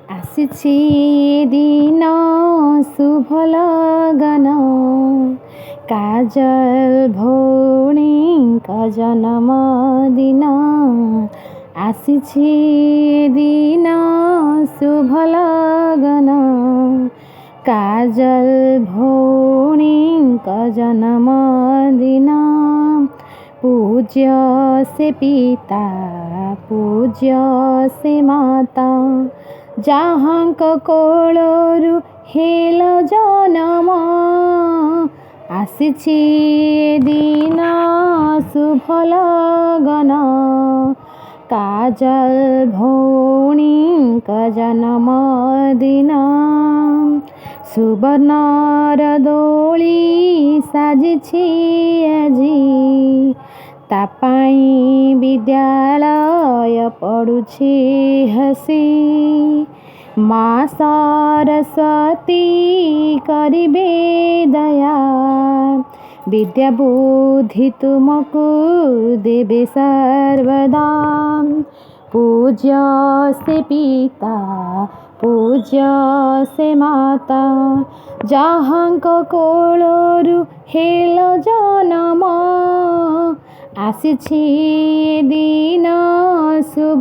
ଆସିଛି ଦିନ ଶୁଭ ଲଗନ କାଜଲ ଭଉଣୀଙ୍କ ଜନ୍ମଦିନ। ଆସିଛି ଦିନ ଶୁଭ ଲଗନ କାଜଲ ଭଉଣୀଙ୍କ ଜନ୍ମଦିନ। ପୂଜ୍ୟ ସେ ପିତା ପୂଜ୍ୟ ସେ ମାତା ଯାହାଙ୍କ କୋଳରୁ ହେଲ ଜନମ। ଆସିଛି ଦିନ ଶୁଭ ଲଗନ କାଜଲ ଭଉଣୀଙ୍କ ଜନ୍ମଦିନ। ସୁବର୍ଣ୍ଣର ଦୋଳି ସାଜିଛି ଆଜି ତା ପାଇଁ ବିଦ୍ୟାଳୟ ପଡ଼ୁଛି ହସି। ମା ସରସ୍ୱତୀ କରିବେ ଦୟା ବିଦ୍ୟା ବୁଦ୍ଧି ତୁମକୁ ଦେବେ ସର୍ବଦା। ପୂଜ୍ୟ ସେ ପିତା ପୂଜ୍ୟ ସେ ମାତା ଯାହାଙ୍କ କୋଳରୁ ହେଲ ଜନମ। ଆସିଛି ଦିନ ଶୁଭ